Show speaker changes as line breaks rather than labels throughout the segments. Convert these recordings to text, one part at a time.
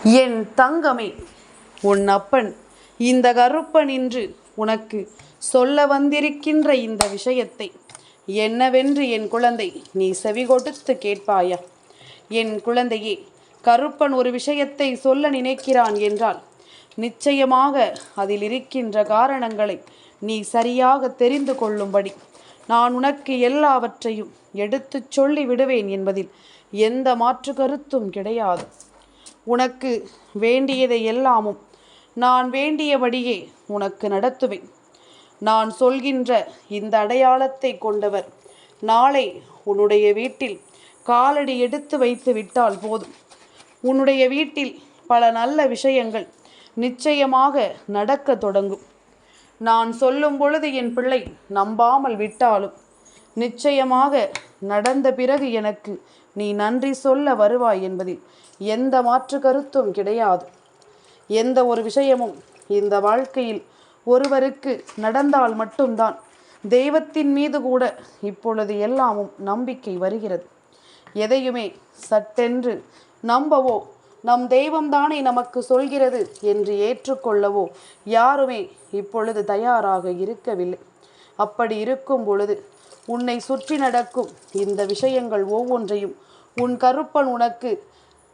என் தங்கமே, உன் அப்பன் இந்த கருப்பன் இன்று உனக்கு சொல்ல வந்திருக்கின்ற இந்த விஷயத்தை என்னவென்று என் குழந்தை நீ செவி கொடுத்து கேட்பாயா? என் குழந்தையே, கருப்பன் ஒரு விஷயத்தை சொல்ல நினைக்கிறான் என்றால் நிச்சயமாக அதில் இருக்கின்ற காரணங்களை நீ சரியாக தெரிந்து கொள்ளும்படி நான் உனக்கு எல்லாவற்றையும் எடுத்துச் சொல்லி விடுவேன் என்பதில் எந்த மாற்று கருத்தும் கிடையாது. உனக்கு வேண்டியதை எல்லாமும் நான் வேண்டியபடியே உனக்கு நடத்துவேன். நான் சொல்கின்ற இந்த அடையாளத்தை கொண்டவர் நாளை உன்னுடைய வீட்டில் காலடி எடுத்து வைத்து விட்டால் போதும். உன்னுடைய வீட்டில் பல நல்ல விஷயங்கள் நிச்சயமாக நடக்க தொடங்கும். நான் சொல்லும் பொழுது என் பிள்ளை நம்பாமல் விட்டாலும் நிச்சயமாக நடந்த பிறகு எனக்கு நீ நன்றி சொல்ல வருவாய் என்பதில் எந்த மாற்று கருத்தும் கிடையாது. எந்த ஒரு விஷயமும் இந்த வாழ்க்கையில் ஒருவருக்கு நடந்தால் மட்டும்தான் தெய்வத்தின் மீது கூட இப்பொழுது எல்லாமும் நம்பிக்கை வருகிறது. எதையுமே சட்டென்று நம்பவோ நம் தெய்வம்தானே நமக்கு சொல்கிறது என்று ஏற்றுக்கொள்ளவோ யாருமே இப்பொழுது தயாராக இருக்கவில்லை. அப்படி இருக்கும் பொழுது உன்னை சுற்றி நடக்கும் இந்த விஷயங்கள் ஒவ்வொன்றையும் உன் கருப்பன் உனக்கு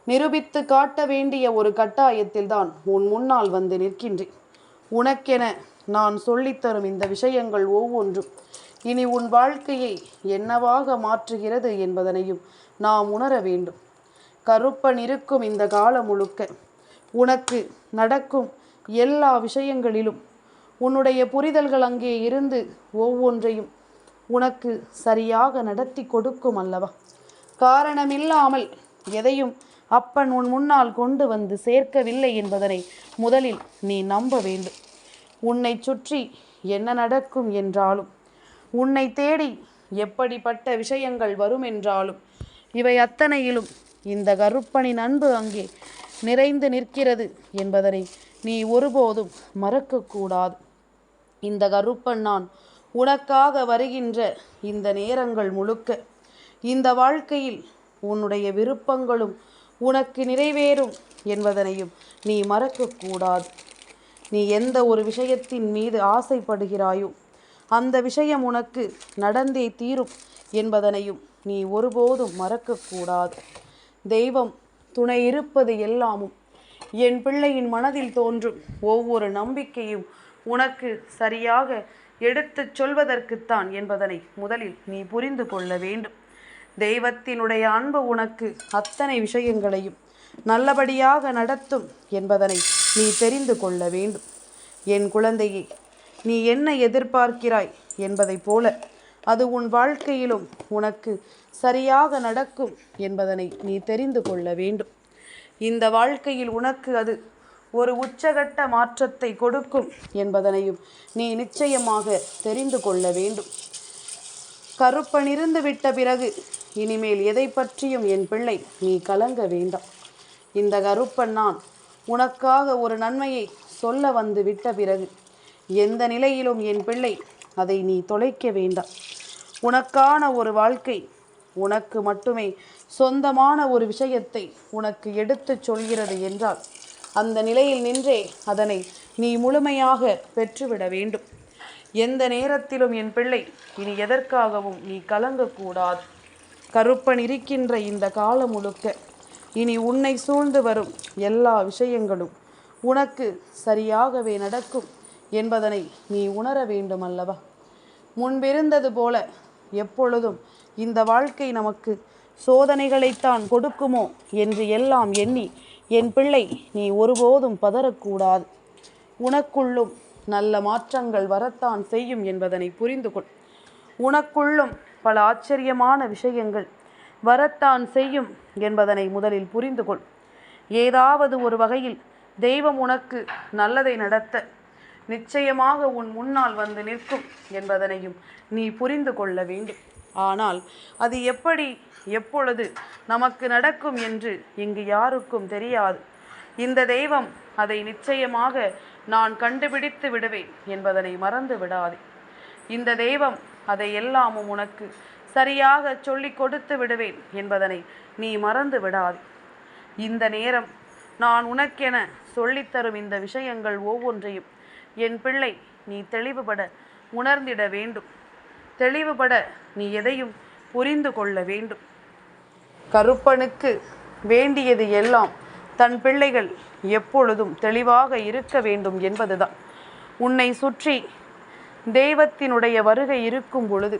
நிரூபித்து காட்ட வேண்டிய ஒரு கட்டாயத்தில் தான் உன் முன்னால் வந்து நிற்கின்றேன். உனக்கென நான் சொல்லித்தரும் இந்த விஷயங்கள் ஒவ்வொன்றும் இனி உன் வாழ்க்கையை என்னவாக மாற்றுகிறது என்பதனையும் நாம் உணர வேண்டும். கருப்பன் இருக்கும் இந்த காலம் முழுக்க உனக்கு நடக்கும் எல்லா விஷயங்களிலும் உன்னுடைய புரிதல்கள் அங்கே இருந்து ஒவ்வொன்றையும் உனக்கு சரியாக நடத்தி கொடுக்கும் அல்லவா? காரணமில்லாமல் எதையும் அப்பன் உன் முன்னால் கொண்டு வந்து சேர்க்கவில்லை என்பதனை முதலில் நீ நம்ப வேண்டும். உன்னை சுற்றி என்ன நடக்கும் என்றாலும், உன்னை தேடி எப்படிப்பட்ட விஷயங்கள் வரும் என்றாலும், இவை அத்தனையிலும் இந்த கருப்பனின் அன்பு அங்கே நிறைந்து நிற்கிறது என்பதனை நீ ஒருபோதும் மறக்கக்கூடாது. இந்த கருப்பன் நான் உனக்காக வருகின்ற இந்த நேரங்கள் முழுக்க இந்த வாழ்க்கையில் உன்னுடைய விருப்பங்களும் உனக்கு நிறைவேறும் என்பதனையும் நீ மறக்கக்கூடாது. நீ எந்த ஒரு விஷயத்தின் மீது ஆசைப்படுகிறாயோ அந்த விஷயம் உனக்கு நடந்தே தீரும் என்பதனையும் நீ ஒருபோதும் மறக்கக்கூடாது. தெய்வம் துணை இருப்பது எல்லாமும் என் பிள்ளையின் மனதில் தோன்றும் ஒவ்வொரு நம்பிக்கையும் உனக்கு சரியாக எடுத்துச் சொல்வதற்குத்தான் என்பதனை முதலில் நீ புரிந்து கொள்ள வேண்டும். தெய்வத்தினுடைய அன்பு உனக்கு அத்தனை விஷயங்களையும் நல்லபடியாக நடத்தும் என்பதனை நீ தெரிந்து கொள்ள வேண்டும். என் குழந்தையே, நீ என்ன எதிர்பார்க்கிறாய் என்பதைப் போல அது உன் வாழ்க்கையிலும் உனக்கு சரியாக நடக்கும் என்பதனை நீ தெரிந்து கொள்ள வேண்டும். இந்த வாழ்க்கையில் உனக்கு அது ஒரு உச்சகட்ட மாற்றத்தை கொடுக்கும் என்பதனையும் நீ நிச்சயமாக தெரிந்து கொள்ள வேண்டும். கருப்பன் இருந்து விட்ட பிறகு இனிமேல் எதை பற்றியும் என் பிள்ளை நீ கலங்க வேண்டாம். இந்த கருப்பன் நான் உனக்காக ஒரு நன்மையை சொல்ல வந்து விட்ட பிறகு எந்த நிலையிலும் என் பிள்ளை அதை நீ தொலைக்க வேண்டாம். உனக்கான ஒரு வாழ்க்கை, உனக்கு மட்டுமே சொந்தமான ஒரு விஷயத்தை உனக்கு எடுத்து சொல்கிறது என்றால் அந்த நிலையில் நின்றே அதனை நீ முழுமையாக பெற்றுவிட வேண்டும். எந்த நேரத்திலும் என் பிள்ளை இனி எதற்காகவும் நீ கலங்கக்கூடாது. கருப்பன் இருக்கின்ற இந்த காலம் முழுக்க இனி உன்னை சூழ்ந்து வரும் எல்லா விஷயங்களும் உனக்கு சரியாகவே நடக்கும் என்பதனை நீ உணர வேண்டும் அல்லவா? முன்பிருந்தது போல எப்பொழுதும் இந்த வாழ்க்கை நமக்கு சோதனைகளைத்தான் கொடுக்குமோ என்று எல்லாம் எண்ணி என் பிள்ளை நீ ஒருபோதும் பதறக்கூடாது. உனக்குள்ளும் நல்ல மாற்றங்கள் வரத்தான் செய்யும் என்பதனை புரிந்து கொள். உனக்குள்ளும் பல ஆச்சரியமான விஷயங்கள் வரத்தான் செய்யும் என்பதனை முதலில் புரிந்து கொள். ஏதாவது ஒரு வகையில் தெய்வம் உனக்கு நல்லதை நடத்த நிச்சயமாக உன் முன்னால் வந்து நிற்கும் என்பதனையும் நீ புரிந்து கொள்ள வேண்டும். ஆனால் அது எப்படி எப்பொழுது நமக்கு நடக்கும் என்று இங்கு யாருக்கும் தெரியாது. இந்த தெய்வம் அதை நிச்சயமாக நான் கண்டுபிடித்து விடுவேன் என்பதனை மறந்து விடாதே. இந்த தெய்வம் அதை எல்லாமும் உனக்கு சரியாக சொல்லி கொடுத்து விடுவேன் என்பதனை நீ மறந்து விடாதே. இந்த நேரம் நான் உனக்கென சொல்லித்தரும் இந்த விஷயங்கள் ஒவ்வொன்றையும் என் பிள்ளை நீ தெளிவுபட உணர்ந்திட வேண்டும். தெளிவுபட நீ எதையும் புரிந்து கொள்ள வேண்டும். கருப்பனுக்கு வேண்டியது எல்லாம் தன் பிள்ளைகள் எப்பொழுதும் தெளிவாக இருக்க வேண்டும் என்பதுதான். உன்னை சுற்றி தெய்வத்தினுடைய வருகை இருக்கும் பொழுது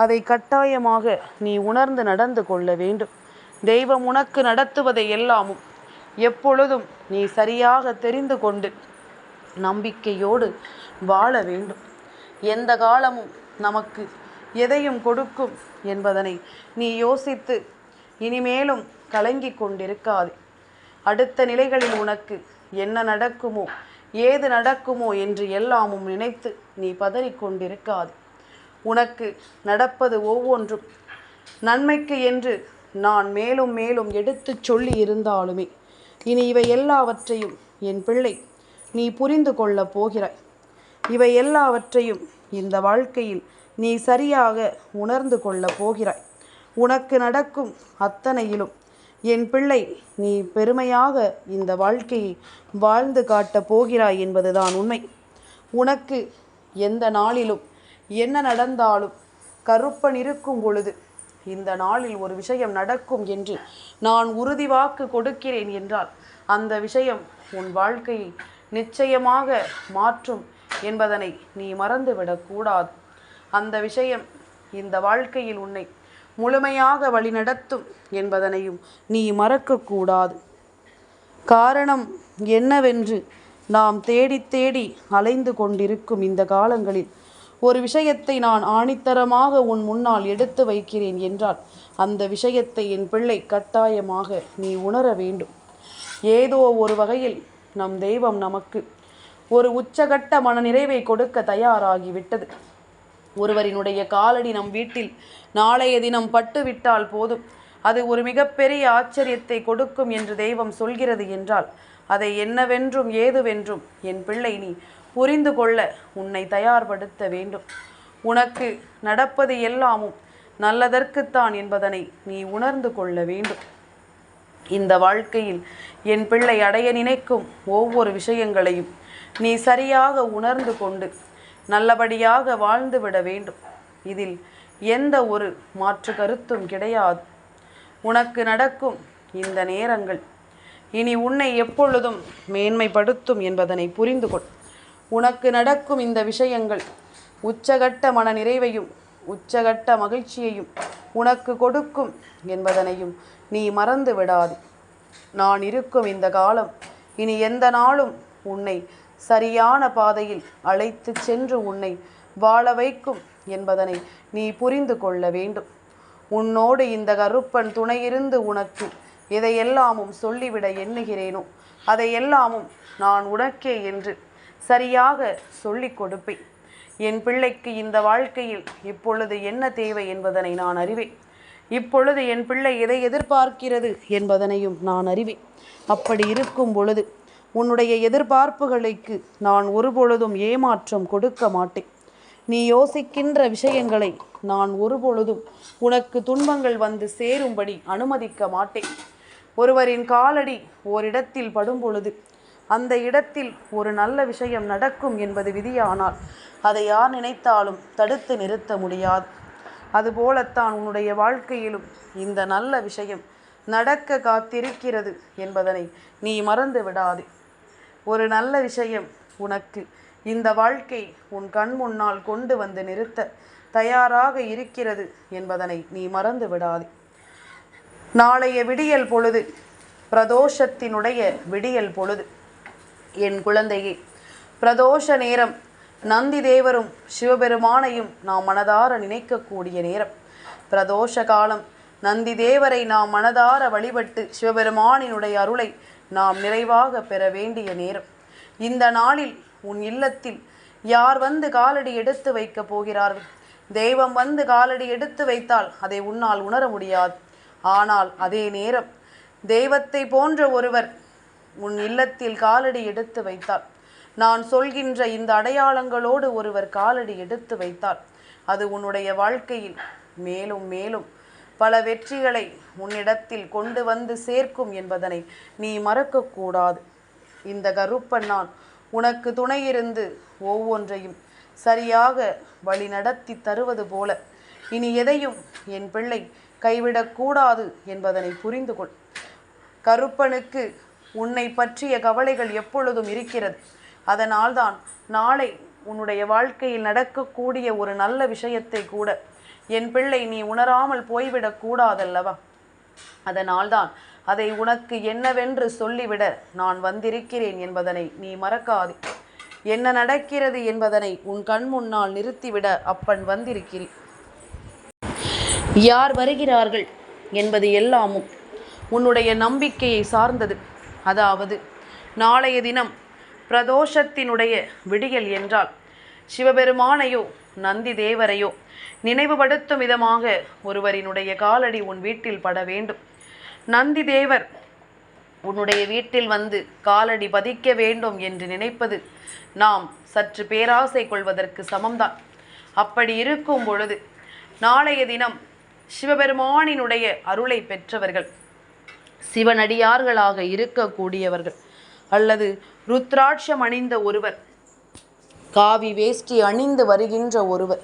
அதை கட்டாயமாக நீ உணர்ந்து நடந்து கொள்ள வேண்டும். தெய்வம் உனக்கு நடத்துவதை எல்லாமும் எப்பொழுதும் நீ சரியாக தெரிந்து கொண்டு நம்பிக்கையோடு வாழ வேண்டும். எந்த காலமும் நமக்கு எதையும் கொடுக்கும் என்பதனை நீ யோசித்து இனிமேலும் கலங்கி கொண்டிருக்காது. அடுத்த நிலைகளில் உனக்கு என்ன நடக்குமோ ஏது நடக்குமோ என்று எல்லாமும் நினைத்து நீ பதறிக்கொண்டிருக்காது. உனக்கு நடப்பது ஒவ்வொன்றும் நன்மைக்கு என்று நான் மேலும் மேலும் எடுத்து சொல்லி இருந்தாலுமே இனி இவை எல்லாவற்றையும் என் பிள்ளை நீ புரிந்து கொள்ளப் போகிறாய். இவை எல்லாவற்றையும் இந்த வாழ்க்கையில் நீ சரியாக உணர்ந்து கொள்ளப் போகிறாய். உனக்கு நடக்கும் அத்தனையிலும் என் பிள்ளை நீ பெருமையாக இந்த வாழ்க்கையை வாழ்ந்து காட்டப் போகிறாய் என்பதுதான் உண்மை. உனக்கு எந்த நாளிலும் என்ன நடந்தாலும் கருப்பன் இருக்கும் பொழுது இந்த நாளில் ஒரு விஷயம் நடக்கும் என்று நான் உறுதி வாக்கு கொடுக்கிறேன் என்றால் அந்த விஷயம் உன் வாழ்க்கையை நிச்சயமாக மாற்றும் என்பதனை நீ மறந்துவிடக்கூடாது. அந்த விஷயம் இந்த வாழ்க்கையில் உன்னை முழுமையாக வழிநடத்தும் என்பதனையும் நீ மறக்கக்கூடாது. காரணம் என்னவென்று நாம் தேடி தேடி அலைந்து கொண்டிருக்கும் இந்த காலங்களில் ஒரு விஷயத்தை நான் ஆணித்தரமாக உன் முன்னால் எடுத்து வைக்கிறேன் என்றால் அந்த விஷயத்தை என் பிள்ளை கட்டாயமாக நீ உணர வேண்டும். ஏதோ ஒரு வகையில் நம் தெய்வம் நமக்கு ஒரு உச்சகட்ட மனநிறைவை கொடுக்க தயாராகிவிட்டது. ஒருவரினுடைய காலடி நம் வீட்டில் நாளைய தினம் பட்டுவிட்டால் போதும், அது ஒரு மிகப்பெரிய ஆச்சரியத்தை கொடுக்கும் என்று தெய்வம் சொல்கிறது என்றால் அதை என்னவென்றும் ஏதுவென்றும் என் பிள்ளை நீ புரிந்து கொள்ள உன்னை தயார்படுத்த வேண்டும். உனக்கு நடப்பது எல்லாமும் நல்லதற்குத்தான் என்பதனை நீ உணர்ந்து கொள்ள வேண்டும். இந்த வாழ்க்கையில் என் பிள்ளை அடைய நினைக்கும் ஒவ்வொரு விஷயங்களையும் நீ சரியாக உணர்ந்து கொண்டு நல்லபடியாக வாழ்ந்துவிட வேண்டும். இதில் எந்த ஒரு மாற்று கருத்தும் கிடையாது. உனக்கு நடக்கும் இந்த நேரங்கள் இனி உன்னை எப்பொழுதும் மேன்மைப்படுத்தும் என்பதனை புரிந்து கொள். உனக்கு நடக்கும் இந்த விஷயங்கள் உச்சகட்ட மன நிறைவையும் உச்சகட்ட மகிழ்ச்சியையும் உனக்கு கொடுக்கும் என்பதனையும் நீ மறந்து விடாது. நான் இருக்கும் இந்த காலம் இனி எந்த நாளும் உன்னை சரியான பாதையில் அழைத்து சென்று உன்னை வாழ வைக்கும் என்பதனை நீ புரிந்து கொள்ள வேண்டும். உன்னோடு இந்த கருப்பன் துணையிருந்து உனக்கு எதையெல்லாமும் சொல்லிவிட எண்ணுகிறேனோ அதையெல்லாமும் நான் உனக்கே என்று சரியாக சொல்லிக் கொடுப்பேன். என் பிள்ளைக்கு இந்த வாழ்க்கையில் இப்பொழுது என்ன தேவை என்பதனை நான் அறிவேன். இப்பொழுது என் பிள்ளை எதை எதிர்பார்க்கிறது என்பதனையும் நான் அறிவேன். அப்படி இருக்கும் பொழுது உன்னுடைய எதிர்பார்ப்புகளுக்கு நான் ஒருபொழுதும் ஏமாற்றம் கொடுக்க மாட்டேன். நீ யோசிக்கின்ற விஷயங்களை நான் ஒருபொழுதும் உனக்கு துன்பங்கள் வந்து சேரும்படி அனுமதிக்க மாட்டேன். ஒருவரின் காலடி ஓரிடத்தில் படும் பொழுது அந்த இடத்தில் ஒரு நல்ல விஷயம் நடக்கும் என்பது விதியானால் அதை யார் நினைத்தாலும் தடுத்து நிறுத்த முடியாது. அதுபோலத்தான் உன்னுடைய வாழ்க்கையிலும் இந்த நல்ல விஷயம் நடக்க காத்திருக்கிறது என்பதனை நீ மறந்து விடாதே. ஒரு நல்ல விஷயம் உனக்கு இந்த வாழ்க்கை உன் கண் முன்னால் கொண்டு வந்து நிறுத்த தயாராக இருக்கிறது என்பதனை நீ மறந்து விடாதே. நாளைய விடியல் பொழுது பிரதோஷத்தினுடைய விடியல் பொழுது என் குழந்தையே, பிரதோஷ நேரம் நந்தி தேவரும் சிவபெருமானையும் நாம் மனதார நினைக்கக்கூடிய நேரம். பிரதோஷ காலம் நந்தி தேவரை நாம் மனதார வழிபட்டு சிவபெருமானினுடைய அருளை நாம் நிறைவாக பெற வேண்டிய நேரம். இந்த நாளில் உன் இல்லத்தில் யார் வந்து காலடி எடுத்து வைக்கப் போகிறார்கள்? தெய்வம் வந்து காலடி எடுத்து வைத்தால் அதை உன்னால் உணர முடியாது. ஆனால் அதே நேரம் தெய்வத்தை போன்ற ஒருவர் உன் இல்லத்தில் காலடி எடுத்து வைத்தால், நான் சொல்கின்ற இந்த அடையாளங்களோடு ஒருவர் காலடி எடுத்து வைத்தால் அது உன்னுடைய வாழ்க்கையில் மேலும் மேலும் பல வெற்றிகளை உன்னிடத்தில் கொண்டு வந்து சேர்க்கும் என்பதனை நீ மறக்கக்கூடாது. இந்த கருப்பன் நான் உனக்கு துணையிருந்து ஒவ்வொன்றையும் சரியாக வழி நடத்தி தருவது போல இனி எதையும் என் பிள்ளை கைவிடக்கூடாது என்பதனை புரிந்து கொள். கருப்பனுக்கு உன்னை பற்றிய கவலைகள் எப்பொழுதும் இருக்கிறது. அதனால்தான் நாளை உன்னுடைய வாழ்க்கையில் நடக்கக்கூடிய ஒரு நல்ல விஷயத்தை கூட என் பிள்ளை நீ உணராமல் போய்விடக் கூடாதல்லவா? அதனால்தான் அதை உனக்கு என்னவென்று சொல்லிவிட நான் வந்திருக்கிறேன் என்பதனை நீ மறக்காதே. என்ன நடக்கிறது என்பதனை உன் கண் முன்னால் நிறுத்திவிட அப்பன் வந்திருக்கிறேன். யார் வருகிறார்கள் என்பது எல்லாமும் உன்னுடைய நம்பிக்கையை சார்ந்தது. அதாவது நாளைய தினம் பிரதோஷத்தினுடைய விடியல் என்றால் சிவபெருமானையோ நந்தி தேவரையோ நினைவுபடுத்தும் விதமாக ஒருவரினுடைய காலடி உன் வீட்டில் பட வேண்டும். நந்தி தேவர் உன்னுடைய வீட்டில் வந்து காலடி பதிக்க வேண்டும் என்று நினைப்பது நாம் சற்று பேராசை கொள்வதற்கு சமம்தான். அப்படி இருக்கும் பொழுது நாளைய தினம் சிவபெருமானினுடைய அருளை பெற்றவர்கள், சிவனடியார்களாக இருக்கக்கூடியவர்கள், அல்லது ருத்ராட்சம் அணிந்த ஒருவர், காவி வேஷ்டி அணிந்து வருகின்ற ஒருவர்,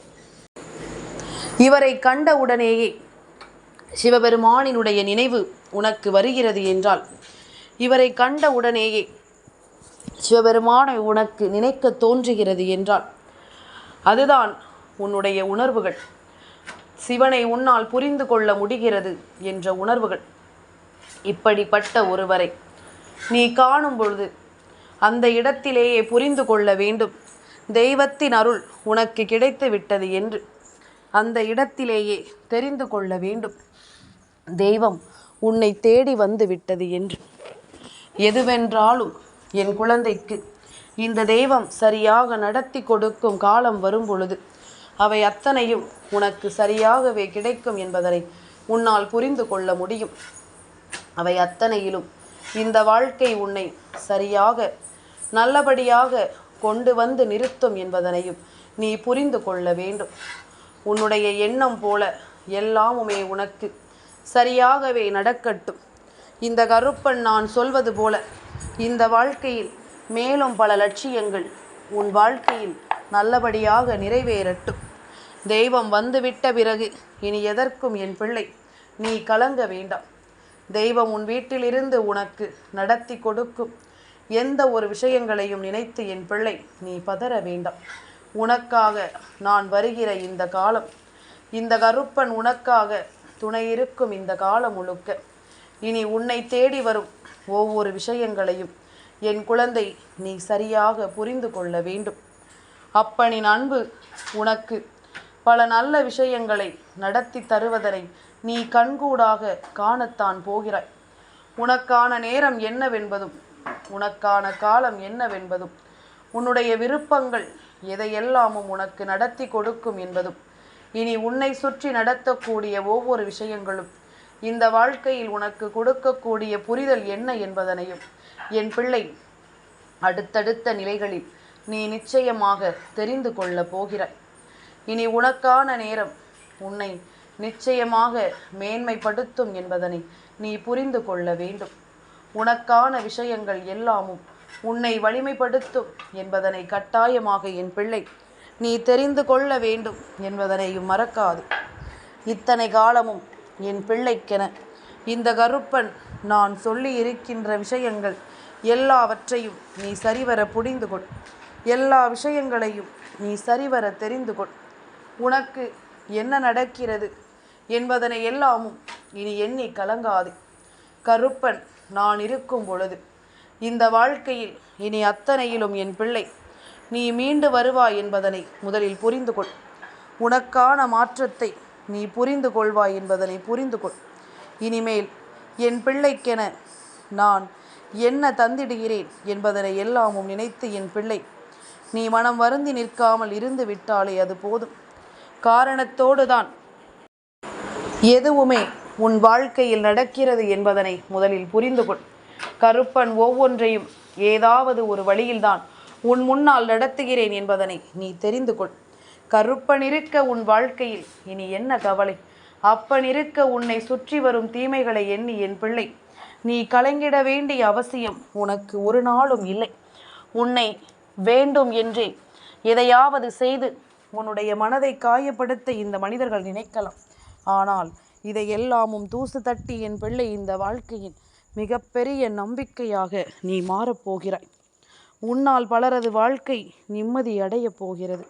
இவரை கண்டவுடனேயே சிவபெருமானினுடைய நினைவு உனக்கு வருகிறது என்றால், இவரை கண்டவுடனேயே சிவபெருமானை உனக்கு நினைக்க தோன்றுகிறது என்றால், அதுதான் உன்னுடைய உணர்வுகள். சிவனை உன்னால் புரிந்து கொள்ள முடிகிறது என்ற உணர்வுகள். இப்படிப்பட்ட ஒருவரை நீ காணும் பொழுது அந்த இடத்திலேயே புரிந்து கொள்ள வேண்டும், தெய்வத்தின் அருள் உனக்கு கிடைத்து விட்டது என்று. அந்த இடத்திலேயே தெரிந்து கொள்ள வேண்டும், தெய்வம் உன்னை தேடி வந்து விட்டது என்று. எதுவென்றாலும் என் குழந்தைக்கு இந்த தெய்வம் சரியாக நடத்தி கொடுக்கும் காலம் வரும் பொழுது அவை அத்தனையும் உனக்கு சரியாகவே கிடைக்கும் என்பதனை உன்னால் புரிந்து கொள்ள முடியும். அவை அத்தனையிலும் இந்த வாழ்க்கை உன்னை சரியாக நல்லபடியாக கொண்டு வந்து நிறுத்தும் என்பதனையும் நீ புரிந்து கொள்ள வேண்டும். உன்னுடைய எண்ணம் போல எல்லாமுமே உனக்கு சரியாகவே நடக்கட்டும். இந்த கருப்பன் நான் சொல்வது போல இந்த வாழ்க்கையில் மேலும் பல லட்சியங்கள் உன் வாழ்க்கையில் நல்லபடியாக நிறைவேறட்டும். தெய்வம் வந்துவிட்ட பிறகு இனி எதற்கும் என் பிள்ளை நீ கலங்க வேண்டாம். தெய்வம் உன் வீட்டிலிருந்து உனக்கு நடத்தி கொடுக்கும் எந்த ஒரு விஷயங்களையும் நினைத்து என் பிள்ளை நீ பதற வேண்டாம். உனக்காக நான் வருகிற இந்த காலம், இந்த கருப்பன் உனக்காக துணை இருக்கும் இந்த காலம் முழுக்க இனி உன்னை தேடி வரும் ஒவ்வொரு விஷயங்களையும் என் குழந்தை நீ சரியாக புரிந்து கொள்ள வேண்டும். அப்பனின் அன்பு உனக்கு பல நல்ல விஷயங்களை நடத்தி தருவதனை நீ கண்கூடாக காணத்தான் போகிறாய். உனக்கான நேரம் என்னவென்பதும் உனக்கான காலம் என்னவென்பதும் உன்னுடைய விருப்பங்கள் எதையெல்லாமும் உனக்கு நடத்தி கொடுக்கும் என்பதும் இனி உன்னை சுற்றி நடத்தக்கூடிய ஒவ்வொரு விஷயங்களும் இந்த வாழ்க்கையில் உனக்கு கொடுக்கக்கூடிய புரிதல் என்ன என்பதனையும் என் பிள்ளை அடுத்தடுத்த நிலைகளில் நீ நிச்சயமாக தெரிந்து கொள்ள போகிறாய். இனி உனக்கான நேரம் உன்னை நிச்சயமாக மேன்மைப்படுத்தும் என்பதனை நீ புரிந்து கொள்ள வேண்டும். உனக்கான விஷயங்கள் எல்லாமும் உன்னை வலிமைப்படுத்தும் என்பதனை கட்டாயமாக என் பிள்ளை நீ தெரிந்து கொள்ள வேண்டும் என்பதனையும் மறக்காது. இத்தனை காலமும் என் பிள்ளைக்கென இந்த கருப்பன் நான் சொல்லி இருக்கின்ற விஷயங்கள் எல்லாவற்றையும் நீ சரிவர புரிந்து கொள். எல்லா விஷயங்களையும் நீ சரிவர தெரிந்து கொள். உனக்கு என்ன நடக்கிறது என்பதனை எல்லாமும் இனி எண்ணி கலங்காது. கருப்பன் நான் இருக்கும் பொழுது இந்த வாழ்க்கையில் இனி அத்தனையிலும் என் பிள்ளை நீ மீண்டு வருவாய் என்பதனை முதலில் புரிந்து கொள். உனக்கான மாற்றத்தை நீ புரிந்து கொள்வாய் என்பதனை புரிந்து கொள். இனிமேல் என் பிள்ளைக்கென நான் என்ன தந்திடுகிறேன் என்பதனை எல்லாமும் நினைத்து என் பிள்ளை நீ மனம் வருந்தி நிற்காமல் இருந்து விட்டாலே அது போதும். காரணத்தோடு தான் எதுவுமே உன் வாழ்க்கையில் நடக்கிறது என்பதனை முதலில் புரிந்து கொள். கருப்பன் ஒவ்வொன்றையும் ஏதாவது ஒரு வழியில்தான் உன் முன்னால் நடத்துகிறேன் என்பதனை நீ தெரிந்து கொள். கருப்பன் இருக்க உன் வாழ்க்கையில் இனி என்ன கவலை? அப்பன் இருக்க உன்னை சுற்றி வரும் தீமைகளை எண்ணி என் பிள்ளை நீ கலங்கிட வேண்டிய அவசியம் உனக்கு ஒரு நாளும் இல்லை. உன்னை வேண்டும் என்றே எதையாவது செய்து உன்னுடைய மனதை காயப்படுத்த இந்த மனிதர்கள் நினைக்கலாம். ஆனால் இதையெல்லாமும் தூசு தட்டி என் பிள்ளை இந்த வாழ்க்கையின் மிகப்பெரிய நம்பிக்கையாக நீ மாறப்போகிறாய். உன்னால் பலரது வாழ்க்கை நிம்மதி அடையப் போகிறது.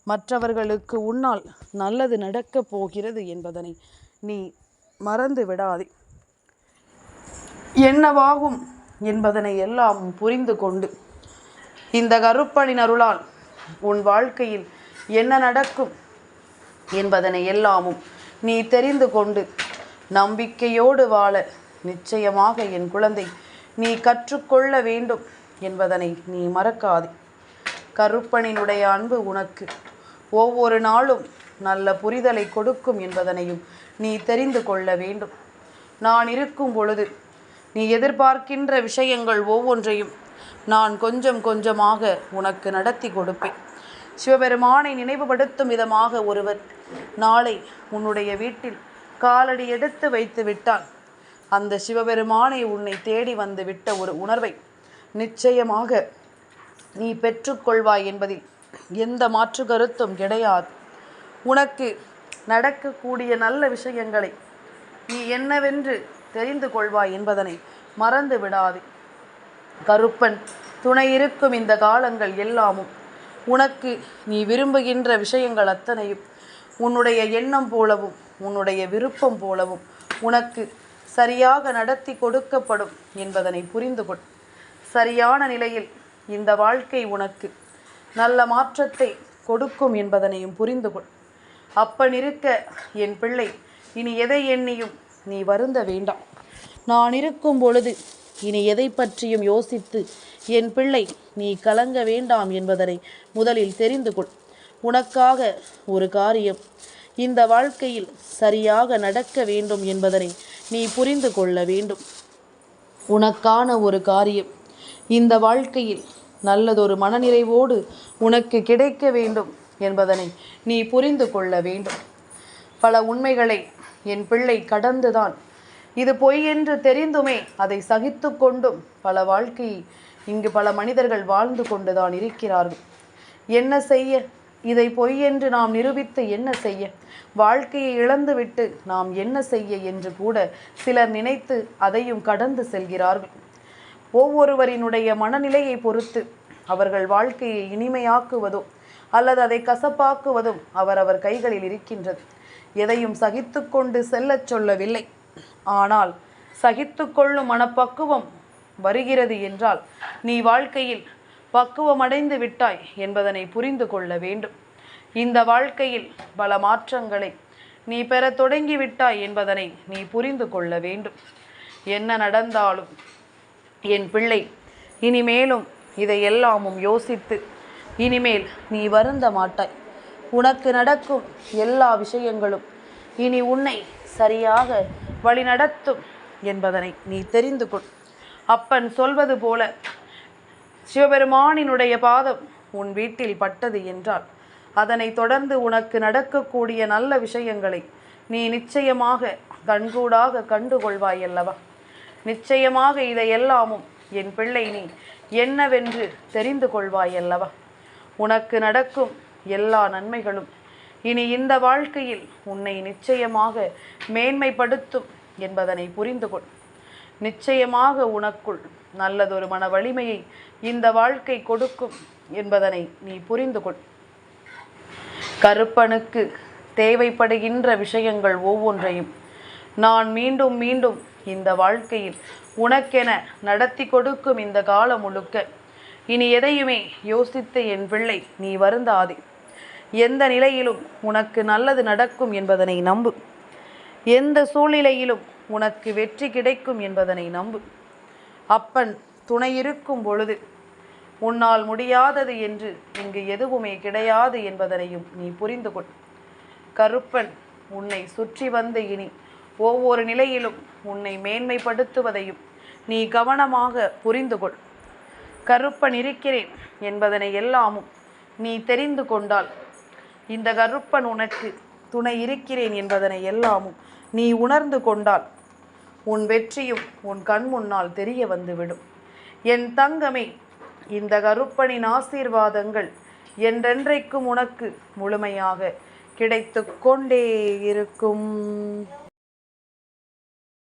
மற்றவர்களுக்கு உன்னால் நல்லது நடக்கப் போகிறது என்பதனை நீ மறந்து விடாதே. என்னவாகும் என்பதனை எல்லாம் புரிந்து கொண்டு இந்த கருப்பனின் அருளால் உன் வாழ்க்கையில் என்ன நடக்கும் என்பதனை எல்லாமும் நீ தெரிந்து கொண்டு நம்பிக்கையோடு வாழ நிச்சயமாக என் குழந்தை நீ கற்றுக்கொள்ள வேண்டும் என்பதனை நீ மறக்காதே. கருப்பனினுடைய அன்பு உனக்கு ஒவ்வொரு நாளும் நல்ல புரிதலை கொடுக்கும் என்பதனையும் நீ தெரிந்து கொள்ள வேண்டும். நான் இருக்கும் பொழுது நீ எதிர்பார்க்கின்ற விஷயங்கள் ஒவ்வொன்றையும் நான் கொஞ்சம் கொஞ்சமாக உனக்கு நடத்தி கொடுப்பேன். சிவபெருமானை நினைவுபடுத்தும் விதமாக ஒருவர் நாளை உன்னுடைய வீட்டில் காலடி எடுத்து வைத்து விட்டால் அந்த சிவபெருமானை உன்னை தேடி வந்து விட்ட ஒரு உணர்வை நிச்சயமாக நீ பெற்றுக்கொள்வாய் என்பதில் எந்த மாற்று கருத்தும் கிடையாது. உனக்கு நடக்கக்கூடிய நல்ல விஷயங்களை நீ என்னவென்று தெரிந்து கொள்வாய் என்பதனை மறந்து விடாதே. கருப்பன் துணை இருக்கும் இந்த காலங்கள் எல்லாமும் உனக்கு நீ விரும்புகின்ற விஷயங்கள் அத்தனையும் உன்னுடைய எண்ணம் போலவும் உன்னுடைய விருப்பம் போலவும் உனக்கு சரியாக நடத்தி கொடுக்கப்படும் என்பதனை புரிந்து கொள். சரியான நிலையில் இந்த வாழ்க்கை உனக்கு நல்ல மாற்றத்தை கொடுக்கும் என்பதனையும் புரிந்து கொள். அப்பன் இருக்க என் பிள்ளை இனி எதை எண்ணியும் நீ வருந்த வேண்டாம். நான் இருக்கும் பொழுது இனி எதை பற்றியும் யோசித்து என் பிள்ளை நீ கலங்க வேண்டாம் என்பதனை முதலில் தெரிந்து கொள். உனக்காக ஒரு காரியம் இந்த வாழ்க்கையில் சரியாக நடக்க வேண்டும் என்பதனை நீ புரிந்து கொள்ள வேண்டும். உனக்கான ஒரு காரியம் இந்த வாழ்க்கையில் நல்லதொரு மனநிறைவோடு உனக்கு கிடைக்க வேண்டும் என்பதனை நீ புரிந்து கொள்ள வேண்டும். பல உண்மைகளை என் பிள்ளை கடந்துதான் இது பொய் என்று தெரிந்துமே அதை சகித்து கொண்டும் பல வாழ்க்கையை இங்கு பல மனிதர்கள் வாழ்ந்து கொண்டுதான் இருக்கிறார்கள். என்ன செய்ய? இதை பொய் என்று நாம் நிரூபித்து என்ன செய்ய? வாழ்க்கையை இழந்துவிட்டு நாம் என்ன செய்ய என்று கூட சிலர் நினைத்து அதையும் கடந்து செல்கிறார்கள். ஒவ்வொருவரினுடைய மனநிலையை பொறுத்து அவர்கள் வாழ்க்கையை இனிமையாக்குவதோ அல்லது அதை கசப்பாக்குவதும் அவரவர் கைகளில் இருக்கின்றது. எதையும் சகித்து கொண்டு செல்லச் சொல்லவில்லை. ஆனால் சகித்து கொள்ளும் மனப்பக்குவம் வருகிறது என்றால் நீ வாழ்க்கையில் பக்குவமடைந்து விட்டாய் என்பதனை புரிந்து கொள்ள வேண்டும். இந்த வாழ்க்கையில் பல மாற்றங்களை நீ பெற தொடங்கி விட்டாய் என்பதனை நீ புரிந்து கொள்ள வேண்டும். என்ன நடந்தாலும் என் பிள்ளை இனிமேலும் இதையெல்லாமும் யோசித்து இனிமேல் நீ வருந்த மாட்டாய். உனக்கு நடக்கும் எல்லா விஷயங்களும் இனி உன்னை சரியாக வழிநடத்தும் என்பதனை நீ தெரிந்து கொள். அப்பன் சொல்வது போல சிவபெருமானினுடைய பாதம் உன் வீட்டில் பட்டது என்றால் அதனை தொடர்ந்து உனக்கு நடக்கக்கூடிய நல்ல விஷயங்களை நீ நிச்சயமாக கண்கூடாக கண்டுகொள்வாய் அல்லவா? நிச்சயமாக இதையெல்லாமும் என் பிள்ளை நீ என்னவென்று தெரிந்து கொள்வாய் அல்லவா? உனக்கு நடக்கும் எல்லா நன்மைகளும் இனி இந்த வாழ்க்கையில் உன்னை நிச்சயமாக மேன்மைப்படுத்தும் என்பதனை புரிந்து கொள். நிச்சயமாக உனக்குள் நல்லதொரு மன வலிமையை இந்த வாழ்க்கை கொடுக்கும் என்பதனை நீ புரிந்து கொள். கருப்பனுக்கு தேவைப்படுகின்ற விஷயங்கள் ஒவ்வொன்றையும் நான் மீண்டும் மீண்டும் இந்த வாழ்க்கையில் உனக்கென நடத்தி கொடுக்கும் இந்த காலம் முழுக்க இனி எதையுமே யோசித்து என் பிள்ளை நீ வருந்தாதே. எந்த நிலையிலும் உனக்கு நல்லது நடக்கும் என்பதனை நம்பு. எந்த சூழ்நிலையிலும் உனக்கு வெற்றி கிடைக்கும் என்பதனை நம்பு. அப்பன் துணை இருக்கும் பொழுது உன்னால் முடியாதது என்று இங்கு எதுவுமே கிடையாது என்பதனையும் நீ புரிந்து கொள். கருப்பன் உன்னை சுற்றி வந்து இனி ஒவ்வொரு நிலையிலும் உன்னை மேன்மைப்படுத்துவதையும் நீ கவனமாக புரிந்து கொள். கருப்பன் இருக்கிறேன் என்பதனை எல்லாமும் நீ தெரிந்து கொண்டால் இந்த கருப்பன் உனக்கு துணை இருக்கிறேன் என்பதனை எல்லாமும் நீ உணர்ந்து கொண்டால் உன் வெற்றியும் உன் கண் முன்னால் தெரிய வந்துவிடும். என் தங்கமே, இந்த கருப்பனின் ஆசீர்வாதங்கள் என்றென்றைக்கும் உனக்கு முழுமையாக கிடைத்து கொண்டே இருக்கும்.